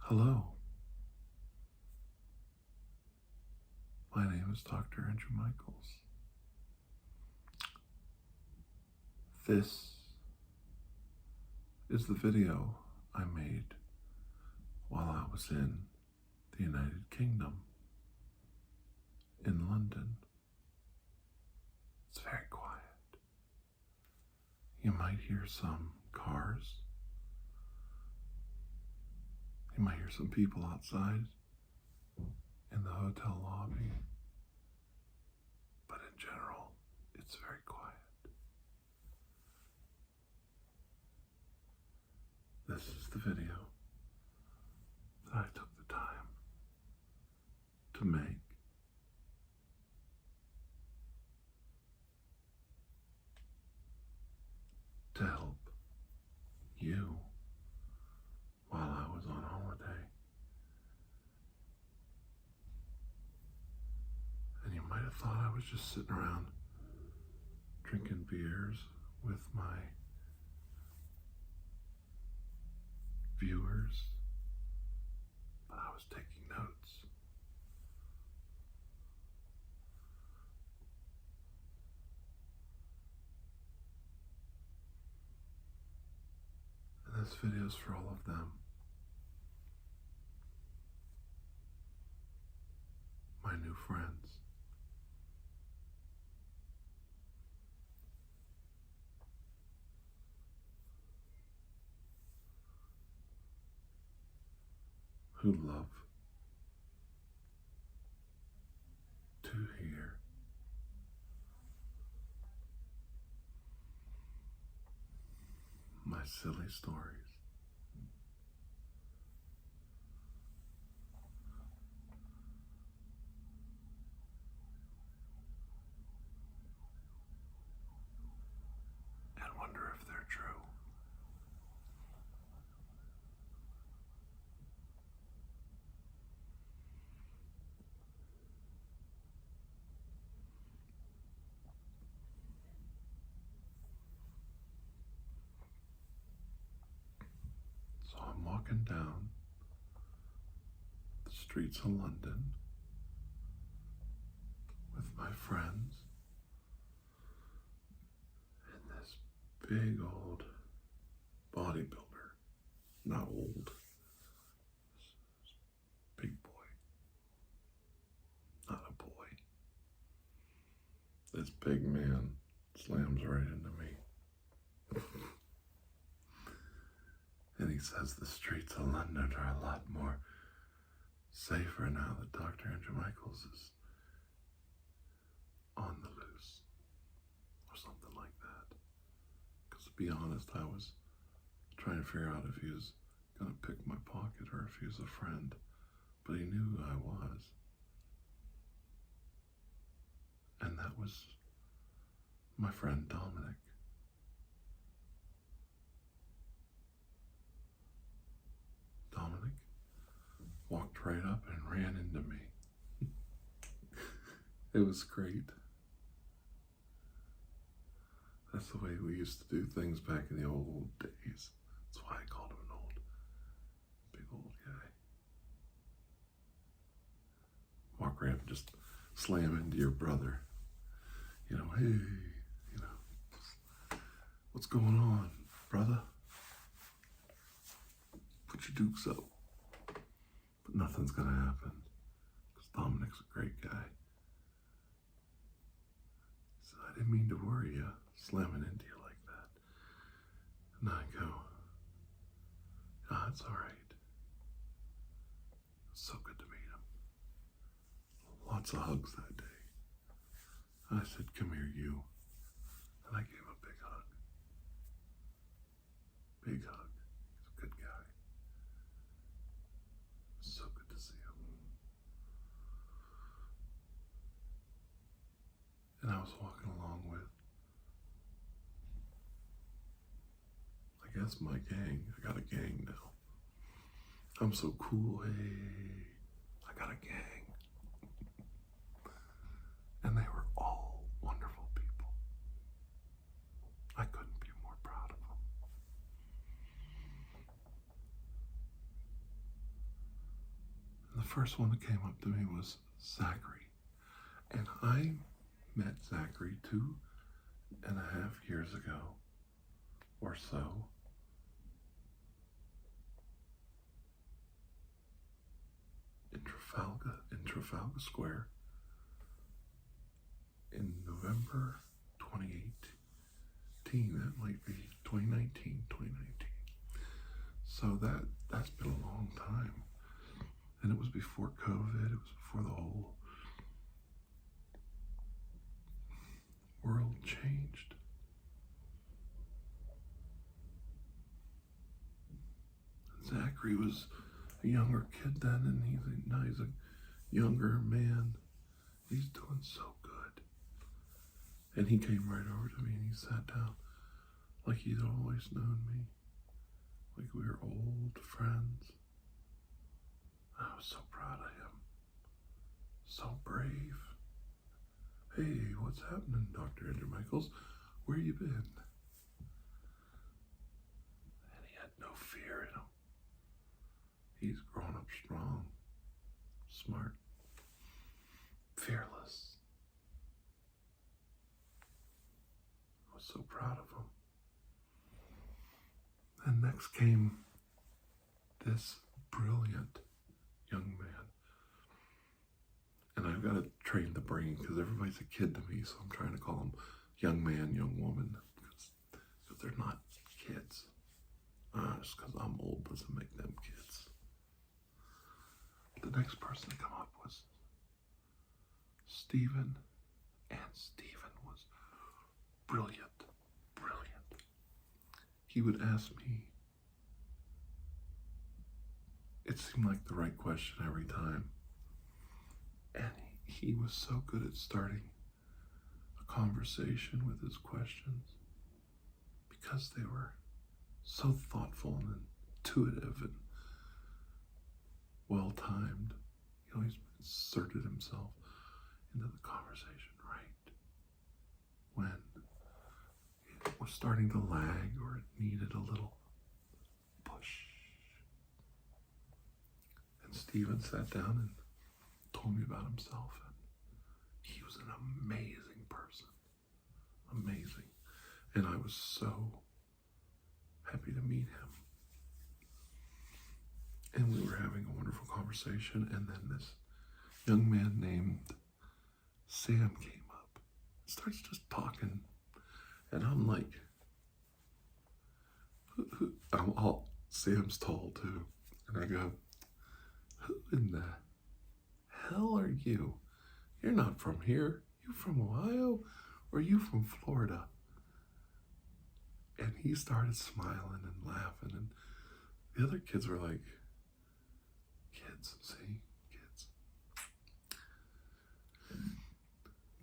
Hello, my name is Dr. Andrew Michaels. This is the video I made while I was in the United Kingdom, in London. It's very quiet. You might hear some cars. You might hear some people outside in the hotel lobby. But in general, it's very quiet. This is the video that I took the time to make to help you while I was on holiday. And you might have thought I was just sitting around drinking beers with my viewers, but I was taking notes. And this video's for all of them. My new friends. Who love to hear my silly stories. And wonder if they're true. So I'm walking down the streets of London with my friends, and this big old bodybuilder, not old, this big boy, not a boy. This big man slams right into me. And he says the streets of London are a lot more safer now that Dr. Andrew Michaels is on the loose, or something like that. Because to be honest, I was trying to figure out if he was going to pick my pocket or if he was a friend, but he knew who I was. And that was my friend Dominic. Dominic walked right up and ran into me. It was great. That's the way we used to do things back in the old days. That's why I called him an big old guy. Walk right up and just slam into your brother. You know, hey, what's going on, brother? Put your dukes up. But nothing's gonna happen, because Dominic's a great guy. He said, I didn't mean to worry you, slamming into you like that. And I go, ah, it's all right. So good to meet him. Lots of hugs that day. I said, come here, you. And I gave him a big hug. Big hug. He's a good guy. So good to see him. And I was walking along with, I guess, my gang. I got a gang now. I'm so cool. Hey, I got a gang. And they were all wonderful people. I couldn't be more proud of them. first one that came up to me was Zackery. And I met Zackery 2.5 years ago or so. In Trafalgar Square in November 2018. That might be 2019. So that's been a long time. And it was before COVID. It was before the whole world changed. Zackery was a younger kid then, and now he's a younger man. He's doing so good. And he came right over to me and he sat down like he'd always known me, like we were old friends. I was so proud of him. So brave. Hey, what's happening, Dr. Andrew Michaels? Where you been? And he had no fear in him. He's grown up strong, smart, fearless. I was so proud of him. And next came this brilliant young man. And I've got to train the brain because everybody's a kid to me, so I'm trying to call them young man, young woman, because they're not kids. Just because I'm old doesn't make them kids. The next person to come up was Stephen, and Stephen was brilliant. He would ask me, it seemed like the right question every time. And he was so good at starting a conversation with his questions because they were so thoughtful and intuitive and well-timed. He always inserted himself into the conversation right when it was starting to lag or it needed a little push. And Stephen sat down and told me about himself, and he was an amazing person. Amazing. And I was so happy to meet him. And we were having a wonderful conversation, and then this young man named Sam came up, starts just talking, and I'm like, Sam's tall too, and I go, who in the hell are you? You're not from here. You from Ohio? Or you from Florida? And he started smiling and laughing, and the other kids were like, kids.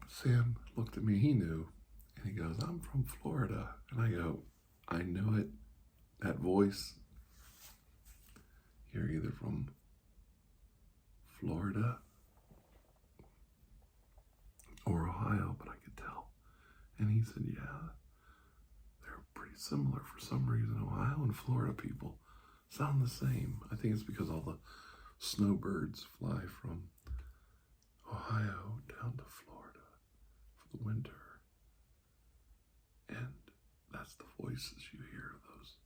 Sam looked at me, he knew, and he goes, I'm from Florida. And I go, I know it, that voice. You're either from Florida or Ohio, but I could tell. And he said, yeah, they're pretty similar for some reason. Ohio and Florida people sound the same. I think it's because all the snowbirds fly from Ohio down to Florida for the winter. And that's the voices you hear of those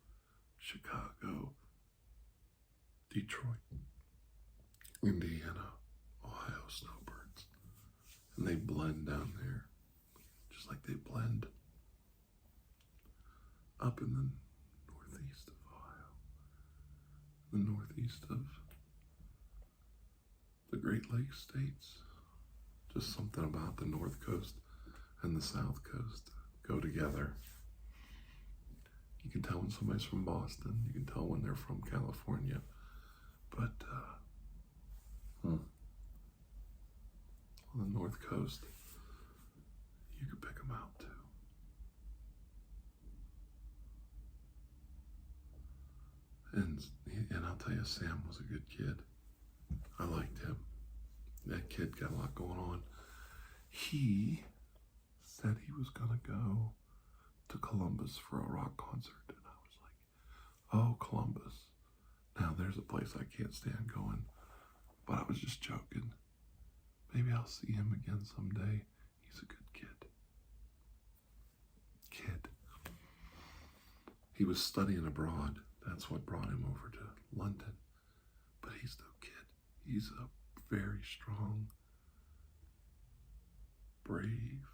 Chicago, Detroit, Indiana, Ohio snowbirds. And they blend down there, just like they blend up in the northeast of Ohio, the northeast of the Great Lakes states. Just something about the North Coast and the South Coast go together. You can tell when somebody's from Boston. You can tell when they're from California. But on the North Coast, you could pick them out too. And I'll tell you, Sam was a good kid. I liked him. That kid got a lot going on. He said he was gonna go to Columbus for a rock concert, and I was like, oh, Columbus. Now there's a place I can't stand going But I was just joking. Maybe I'll see him again someday. He's a good kid. He was studying abroad. That's what brought him over to London. But he's no kid. He's a very strong, brave,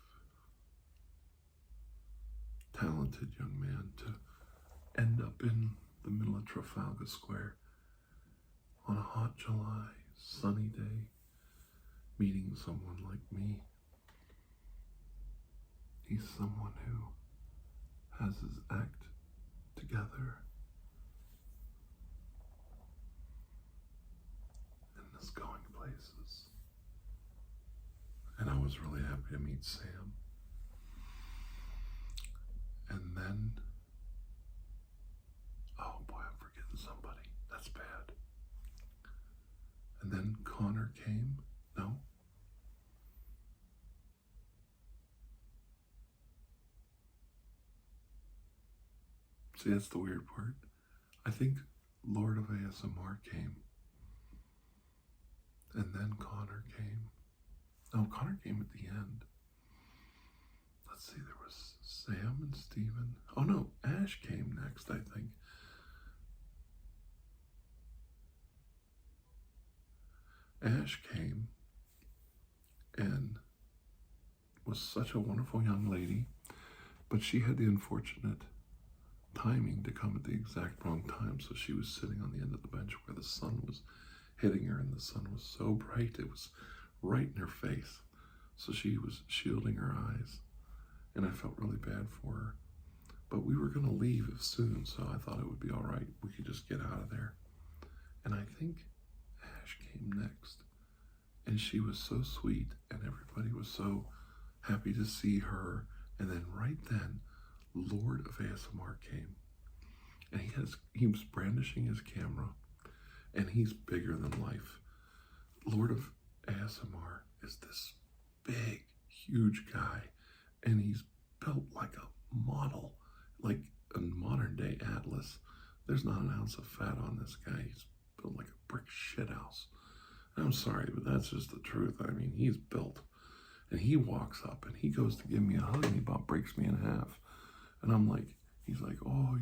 talented young man to end up in the middle of Trafalgar Square on a hot July, sunny day, meeting someone like me. He's someone who has his act together and is going places. And I was really happy to meet Sam. And then, oh boy, I'm forgetting somebody. That's bad. And then Connor came. No. See, that's the weird part. I think Lord of ASMR came. And then Connor came. No, Connor came at the end. Let's see, there was Sam and Steven. Oh no, Ash came next, I think. Ash came and was such a wonderful young lady, but she had the unfortunate timing to come at the exact wrong time, so she was sitting on the end of the bench where the sun was hitting her, and the sun was so bright it was right in her face, so she was shielding her eyes, and I felt really bad for her. But we were going to leave soon, so I thought it would be all right. We could just get out of there. And I think Ash came next, and she was so sweet, and everybody was so happy to see her. And then right then, Lord of ASMR came, and he was brandishing his camera, and he's bigger than life. Lord of ASMR is this big, huge guy, and he's built like a model, like a modern day Atlas. There's not an ounce of fat on this guy. He's built like a brick shithouse. I'm sorry, but that's just the truth. I mean, he's built. And he walks up and he goes to give me a hug and he about breaks me in half. And I'm like, he's like, oh,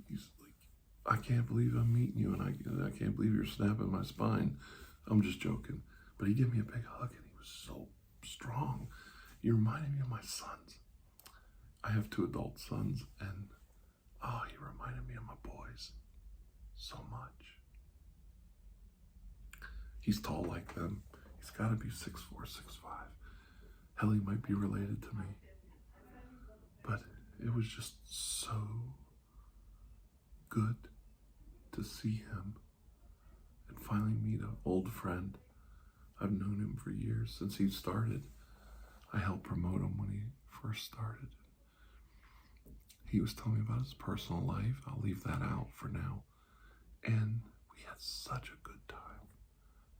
he's like, I can't believe I'm meeting you, and I can't believe you're snapping my spine. I'm just joking. But he gave me a big hug and he was so strong. He reminded me of my sons. I have 2 adult sons, and oh, he reminded me of my boys so much. He's tall like them. He's got to be 6'4", 6'5". Hell, he might be related to me. But it was just so good to see him and finally meet an old friend. I've known him for years, since he started. I helped promote him when he first started. He was telling me about his personal life. I'll leave that out for now. And we had such a good time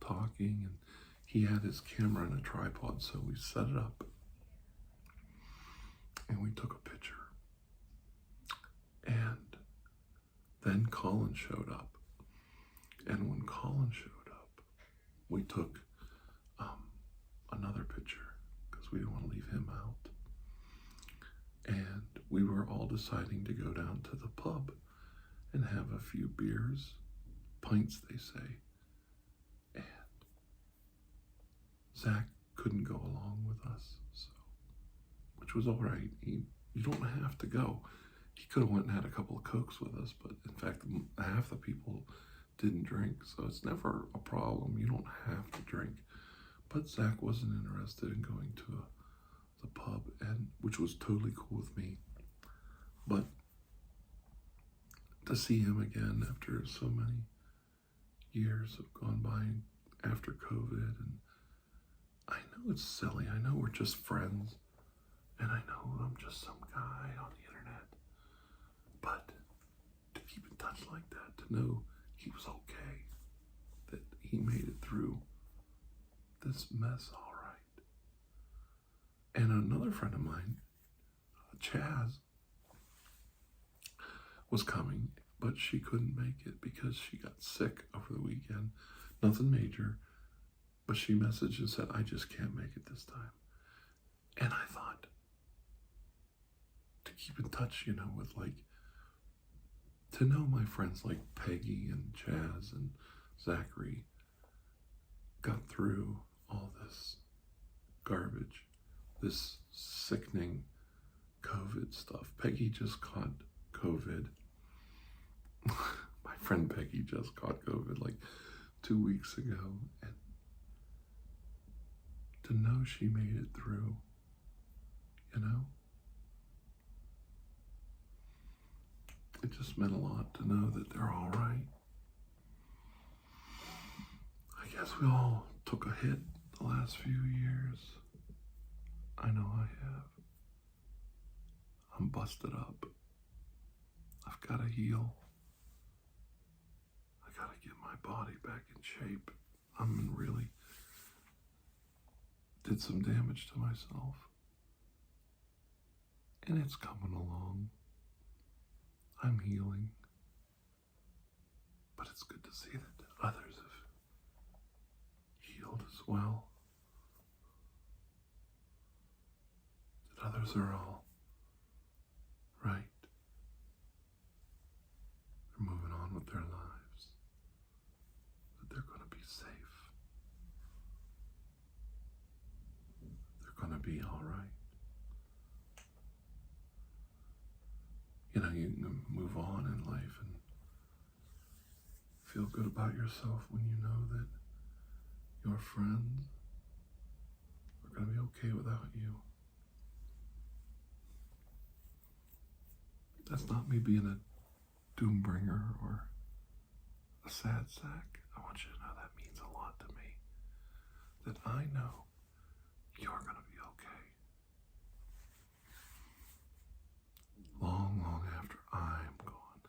talking, and he had his camera in a tripod, so we set it up and we took a picture. And then Collin showed up. And when Collin showed up, we took another picture because we didn't want to leave him out. And we were all deciding to go down to the pub and have a few beers, pints they say. And Zach couldn't go along with us, so, which was all right. You don't have to go. He could have went and had a couple of Cokes with us, but in fact, half the people didn't drink, so it's never a problem. You don't have to drink. But Zach wasn't interested in going to the pub, and which was totally cool with me. But to see him again after so many years have gone by after COVID, and I know it's silly. I know we're just friends, and I know I'm just some guy on the internet. But to keep in touch like that, to know he was okay, that he made it through this mess all right. And another friend of mine, Chaz, was coming, but she couldn't make it because she got sick over the weekend. Nothing major. But she messaged and said, I just can't make it this time. And I thought, to keep in touch, with to know my friends like Peggy and Jazz and Zackery got through all this garbage, this sickening COVID stuff. Peggy just caught COVID. My friend Peggy just caught COVID like 2 weeks ago. And to know she made it through, it just meant a lot to know that they're all right. I guess we all took a hit the last few years. I know I have. I'm busted up. I've got to heal. I got to get my body back in shape. I'm really did some damage to myself. And it's coming along. I'm healing. But it's good to see that others have healed as well. That others are all right. They're moving on with their lives. That they're going to be safe. They're going to be all right. You can move on in life and feel good about yourself when you know that your friends are going to be okay without you. That's not me being a doom bringer or a sad sack. I want you to know that means a lot to me. That I know you're going to be okay. Long, long after I'm gone.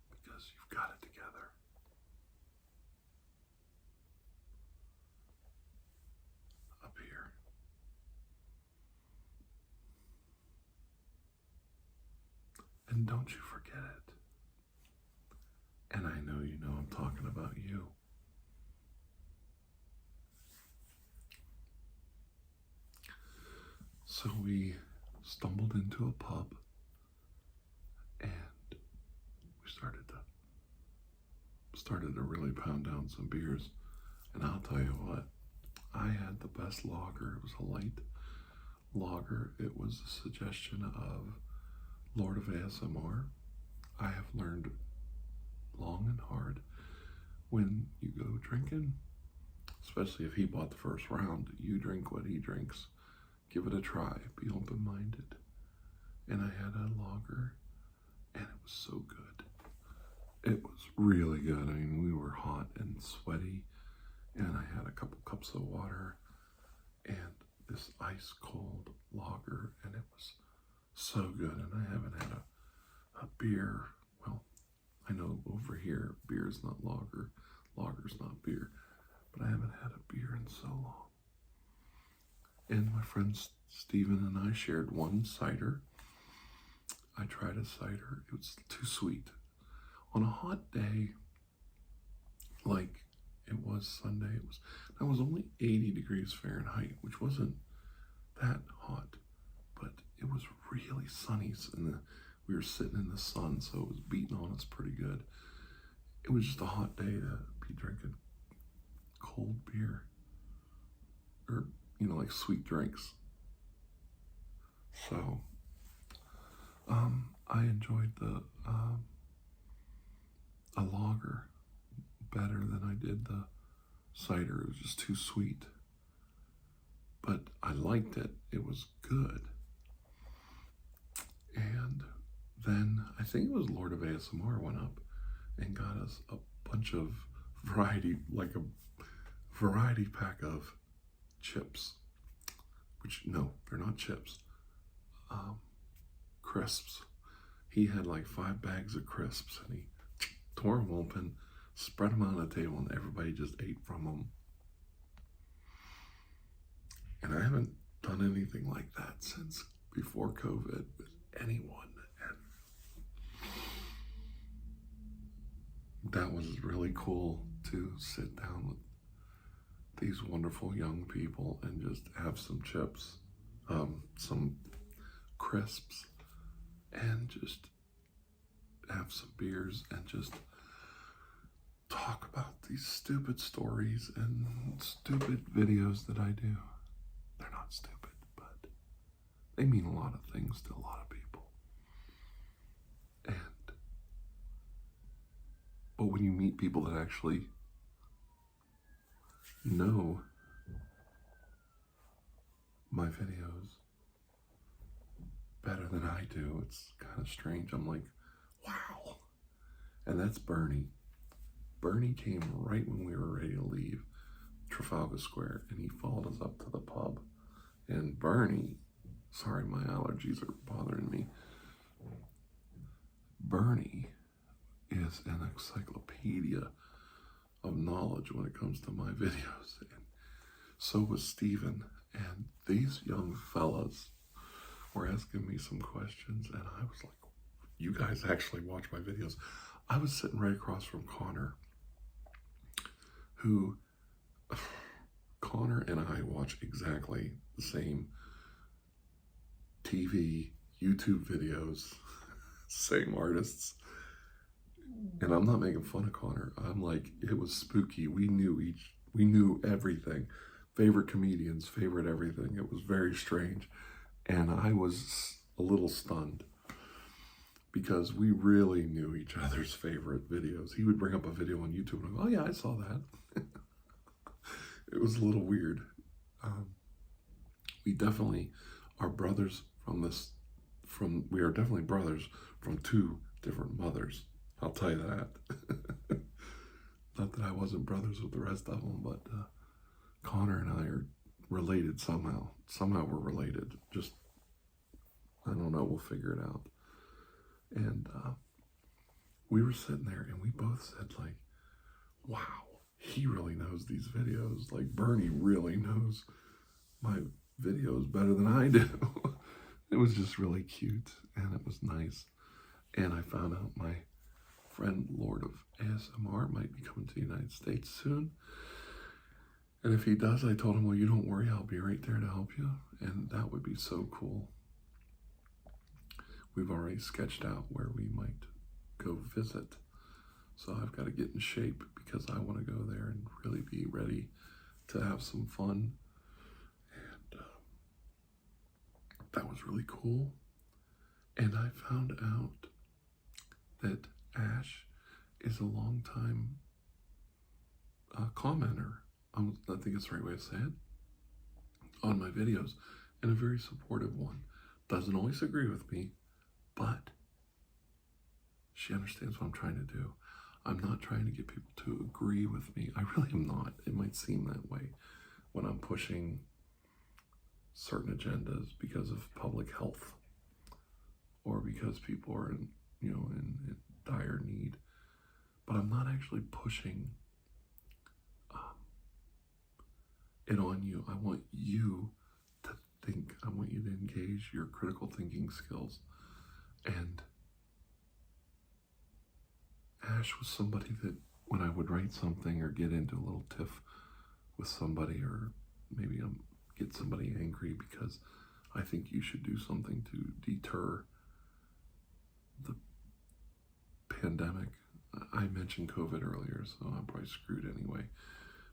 Because you've got it together. Up here. And don't you forget it. And I know you know I'm talking about you. So we stumbled into a pub and we started to really pound down some beers. And I'll tell you what, I had the best lager. It was a light lager. It was a suggestion of Lord of ASMR. I have learned long and hard when you go drinking, especially if he bought the first round, you drink what he drinks. Give it a try. Be open-minded. And I had a lager, and it was so good. It was really good. I mean, we were hot and sweaty, and I had a couple cups of water and this ice-cold lager, and it was so good. And I haven't had a beer. Well, I know over here, beer is not lager. Lager's not beer. But I haven't had a beer in so long. And my friend Steven and I shared one cider. I tried a cider. It was too sweet. On a hot day, like it was Sunday, it was only 80 degrees Fahrenheit, which wasn't that hot, but it was really sunny. And we were sitting in the sun, so it was beating on us pretty good. It was just a hot day to be drinking cold beer. Or like sweet drinks. So, I enjoyed a lager better than I did the cider. It was just too sweet. But I liked it. It was good. And then I think it was Lord of ASMR went up and got us a bunch of variety pack of chips, which no, they're not chips, crisps. He had like 5 bags of crisps and he tore them open, spread them out on the table, and everybody just ate from them. And I haven't done anything like that since before COVID with anyone. And that was really cool to sit down with these wonderful young people and just have some chips, some crisps, and just have some beers and just talk about these stupid stories and stupid videos that I do. They're not stupid, but they mean a lot of things to a lot of people. But when you meet people that actually know my videos better than I do, it's kind of strange. I'm like, wow. And that's Burney. Burney came right when we were ready to leave Trafalgar Square, and he followed us up to the pub. And Burney, sorry, my allergies are bothering me. Burney is an encyclopedia of knowledge when it comes to my videos. And so was Steven. And these young fellas were asking me some questions, and I was like, you guys actually watch my videos. I was sitting right across from Connor, who, Connor and I watch exactly the same TV, YouTube videos, same artists. And I'm not making fun of Connor. I'm like, it was spooky. We knew everything. Favorite comedians, favorite everything. It was very strange. And I was a little stunned because we really knew each other's favorite videos. He would bring up a video on YouTube and I go, oh yeah, I saw that. It was a little weird. We definitely are brothers we are definitely brothers from two different mothers. I'll tell you that. Not that I wasn't brothers with the rest of them, but Connor and I are related somehow. Somehow we're related. Just, I don't know, we'll figure it out. And we were sitting there and we both said like, wow, he really knows these videos. Like Burney really knows my videos better than I do. It was just really cute and it was nice. And I found out my friend Lord of ASMR might be coming to the United States soon. And if he does, I told him, well, you don't worry, I'll be right there to help you. And that would be so cool. We've already sketched out where we might go visit. So I've got to get in shape because I want to go there and really be ready to have some fun. And that was really cool. And I found out that Ash is a long-time commenter. I think it's the right way to say it, on my videos, and a very supportive one. Doesn't always agree with me, but she understands what I'm trying to do. I'm not trying to get people to agree with me. I really am not. It might seem that way when I'm pushing certain agendas because of public health or because people are in dire need. But I'm not actually pushing it on you. I want you to think. I want you to engage your critical thinking skills. And Ash was somebody that when I would write something or get into a little tiff with somebody, or maybe get somebody angry because I think you should do something to deter the pandemic. I mentioned COVID earlier, so I'm probably screwed anyway.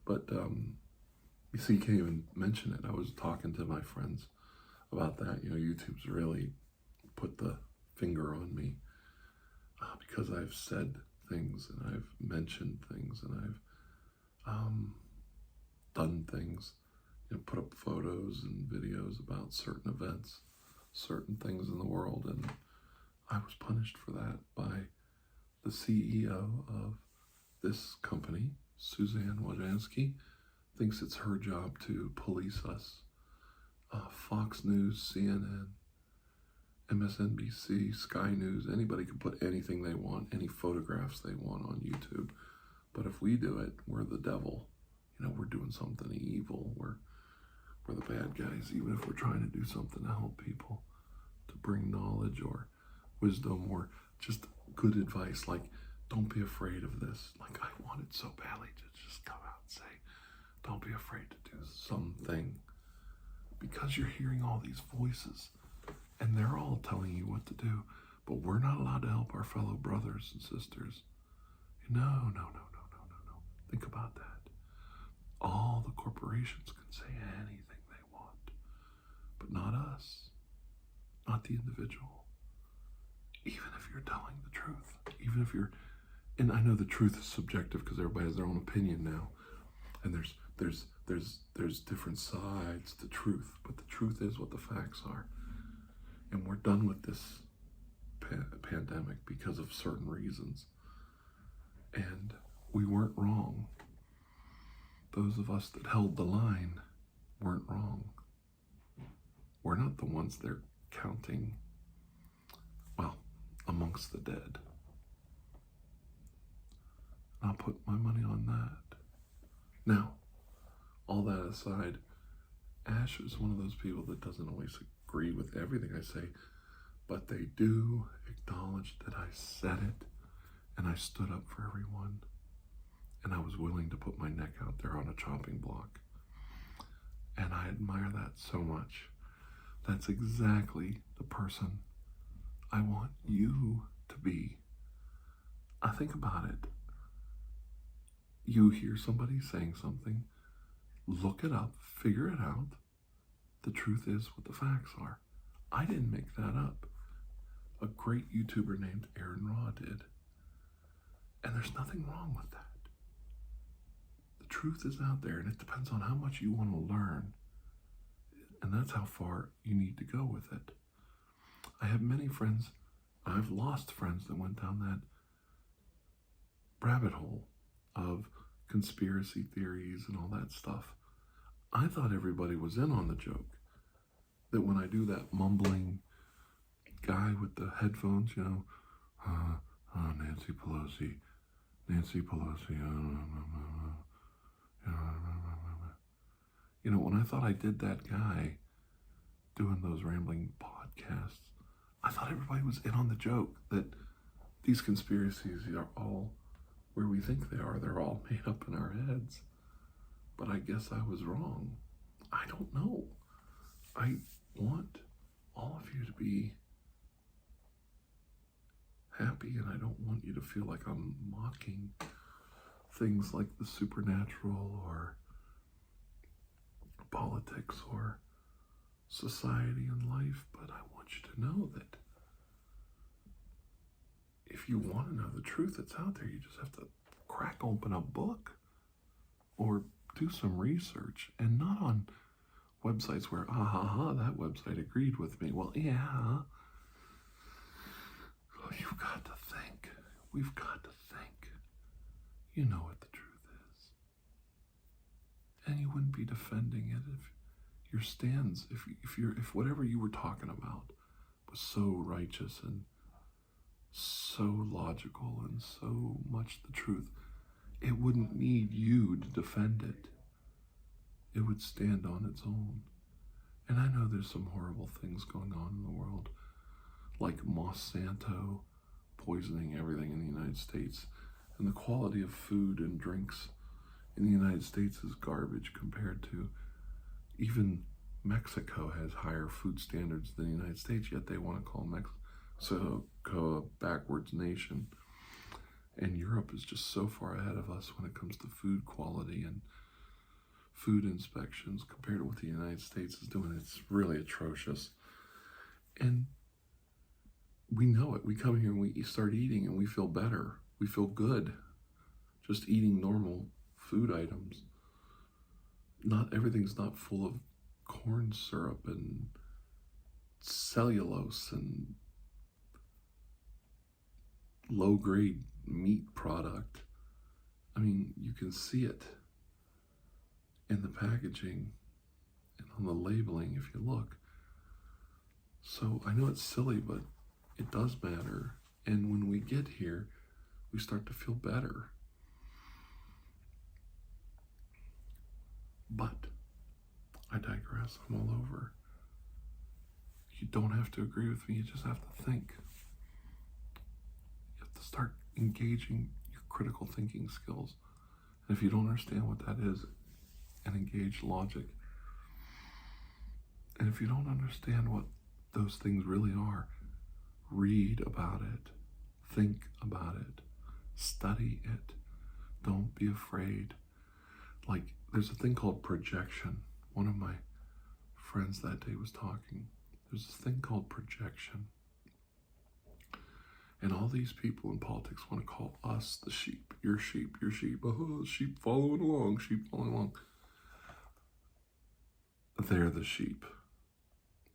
But you see, you can't even mention it. I was talking to my friends about that. YouTube's really put the finger on me because I've said things and I've mentioned things and I've done things, put up photos and videos about certain events, certain things in the world, and I was punished for that by the CEO of this company, Suzanne Wojcicki, thinks it's her job to police us. Fox News, CNN, MSNBC, Sky News, anybody can put anything they want, any photographs they want on YouTube. But if we do it, we're the devil. We're doing something evil. We're the bad guys, even if we're trying to do something to help people, to bring knowledge or wisdom or just good advice. Like, don't be afraid of this. Like, I wanted so badly to just come out and say, don't be afraid to do something, because you're hearing all these voices and they're all telling you what to do, but we're not allowed to help our fellow brothers and sisters. No, no, no, no, no, no, no. Think about that. All the corporations can say anything they want, but not us, not the individual. Even if you're telling the truth, even if you're, and I know the truth is subjective because everybody has their own opinion now, and there's different sides to truth, but the truth is what the facts are. And we're done with this pandemic because of certain reasons. And we weren't wrong. Those of us that held the line weren't wrong. We're not the ones they're counting, well, amongst the dead. I'll put my money on that. Now, all that aside, Ash is one of those people that doesn't always agree with everything I say, but they do acknowledge that I said it, and I stood up for everyone, and I was willing to put my neck out there on a chopping block. And I admire that so much. That's exactly the person I want you to be. I think about it. You hear somebody saying something, look it up, figure it out. The truth is what the facts are. I didn't make that up. A great YouTuber named Aaron Raw did. And there's nothing wrong with that. The truth is out there, and it depends on how much you want to learn. And that's how far you need to go with it. I have many friends, I've lost friends that went down that rabbit hole of conspiracy theories and all that stuff. I thought everybody was in on the joke. That when I do that mumbling guy with the headphones, you know, Nancy Pelosi, you know, when I thought I did that guy doing those rambling podcasts, I thought everybody was in on the joke, that these conspiracies are all where we think they are. They're all made up in our heads. But I guess I was wrong. I don't know. I want all of you to be happy, and I don't want you to feel like I'm mocking things like the supernatural or politics or society and life, but I want you to know that if you want to know the truth that's out there, you just have to crack open a book or do some research, and not on websites where, that website agreed with me. Well, yeah. You've got to think. We've got to think. You know what the truth is. And you wouldn't be defending it if your stands, if whatever you were talking about was so righteous and so logical and so much the truth, it wouldn't need you to defend it. It would stand on its own. And I know there's some horrible things going on in the world, like Monsanto poisoning everything in the United States. And the quality of food and drinks in the United States is garbage compared to, even Mexico has higher food standards than the United States, yet they want to call Mexico a backwards nation. And Europe is just so far ahead of us when it comes to food quality and food inspections compared to what the United States is doing. It's really atrocious. And we know it. We come here and we start eating and we feel better. We feel good just eating normal food items. Not everything's not full of corn syrup and cellulose and low-grade meat product. I mean, you can see it in the packaging and on the labeling if you look. So I know it's silly, but it does matter. And when we get here, we start to feel better. But I digress. I'm all over. You don't have to agree with me. You just have to think. You have to start engaging your critical thinking skills. And if you don't understand what that is, and engage logic, and if you don't understand what those things really are, read about it, think about it, study it. Don't be afraid. Like, there's a thing called projection. One of my friends that day was talking. There's this thing called projection. And all these people in politics want to call us the sheep. Your sheep, your sheep. Oh, sheep following along, sheep following along. They're the sheep.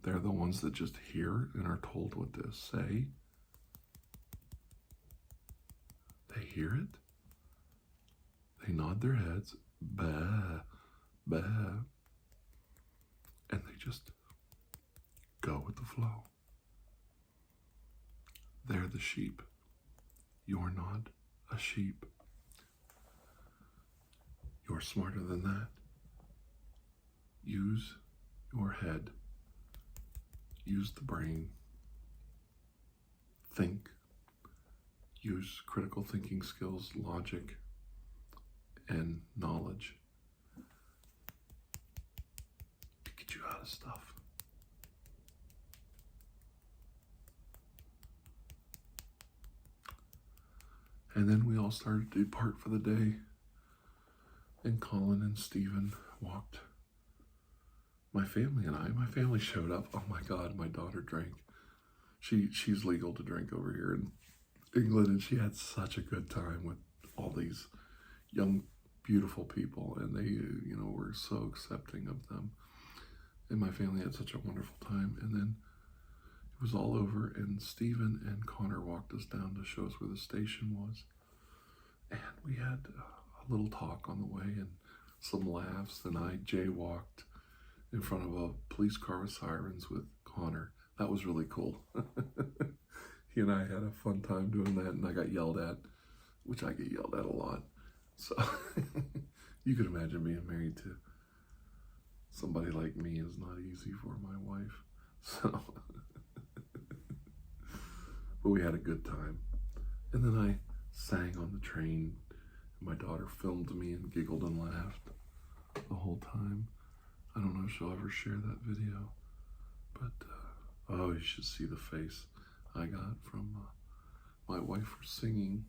They're the ones that just hear and are told what to say. They hear it. They nod their heads. Bah, bah. And they just go with the flow. They're the sheep. You're not a sheep. You're smarter than that. Use your head. Use the brain. Think. Use critical thinking skills, logic, and knowledge to get you out of stuff. And then we all started to depart for the day. And Collin and Stephen walked. My family showed up. Oh my God, my daughter drank. She's legal to drink over here in England, and she had such a good time with all these young, beautiful people, and they, were so accepting of them. And my family had such a wonderful time. And then it was all over, and Stephen and Connor walked us down to show us where the station was. And we had a little talk on the way and some laughs. And I jaywalked in front of a police car with sirens with Connor. That was really cool. He and I had a fun time doing that, and I got yelled at, which I get yelled at a lot. So you could imagine being married to somebody like me is not easy for my wife. So, but we had a good time. And then I sang on the train, and my daughter filmed me and giggled and laughed the whole time. I don't know if she'll ever share that video, but oh, you should see the face I got from my wife for singing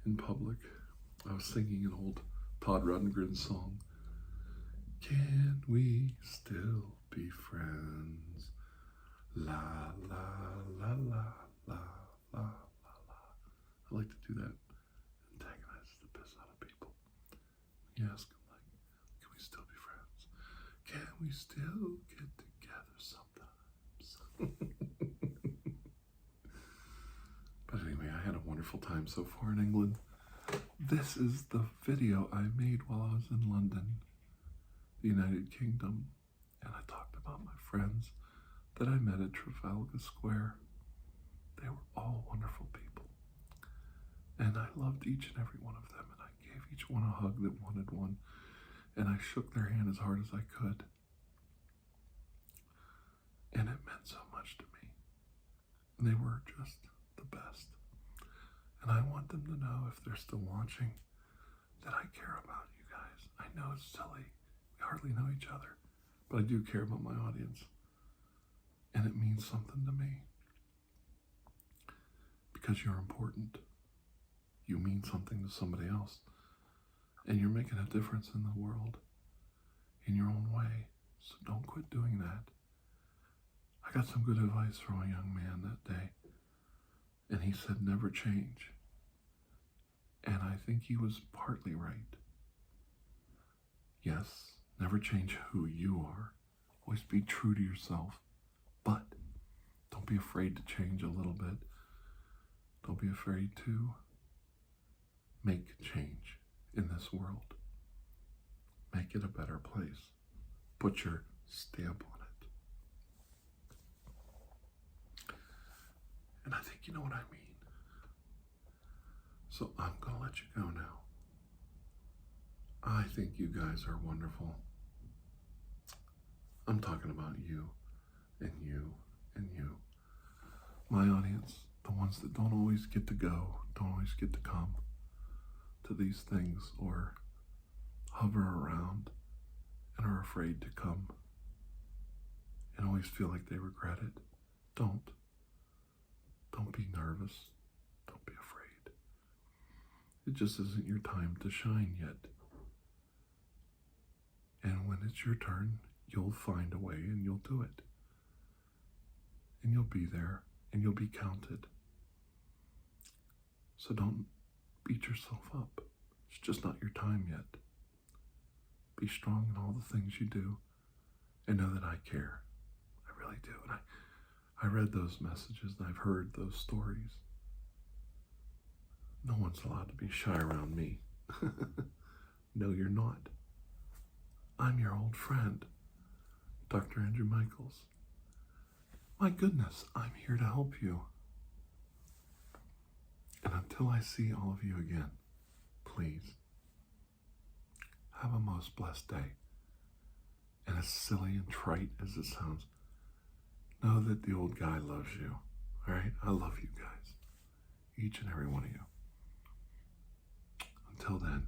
in public. I was singing an old Todd Rundgren song. Can we still be friends? La, la, la, la, la, la, la, la. I like to do that. Antagonize the piss out of people. You ask them, like, can we still be friends? Can we still get together sometimes? But anyway, I had a wonderful time so far in England. This is the video I made while I was in London, the United Kingdom, and I talked about my friends that I met at Trafalgar Square. They were all wonderful people, and I loved each and every one of them, and I gave each one a hug that wanted one, and I shook their hand as hard as I could, and it meant so much to me. And they were just the best. And I want them to know, if they're still watching, that I care about you guys. I know it's silly. We hardly know each other. But I do care about my audience. And it means something to me. Because you're important. You mean something to somebody else. And you're making a difference in the world in your own way. So don't quit doing that. I got some good advice from a young man that day. And he said, never change. And I think he was partly right. Yes, never change who you are. Always be true to yourself. But don't be afraid to change a little bit. Don't be afraid to make change in this world. Make it a better place. Put your stamp on it. And I think you know what I mean. So I'm going to let you go now. I think you guys are wonderful. I'm talking about you and you and you. My audience, the ones that don't always get to go, don't always get to come to these things, or hover around and are afraid to come and always feel like they regret it. Don't be nervous. Don't be afraid. It just isn't your time to shine yet. And when it's your turn, you'll find a way and you'll do it. And you'll be there and you'll be counted. So don't beat yourself up. It's just not your time yet. Be strong in all the things you do and know that I care. I really do. And I read those messages and I've heard those stories. No one's allowed to be shy around me. No, you're not. I'm your old friend, Dr. Andrew Michaels. My goodness, I'm here to help you. And until I see all of you again, please, have a most blessed day. And as silly and trite as it sounds, know that the old guy loves you. All right? I love you guys. Each and every one of you. Until then,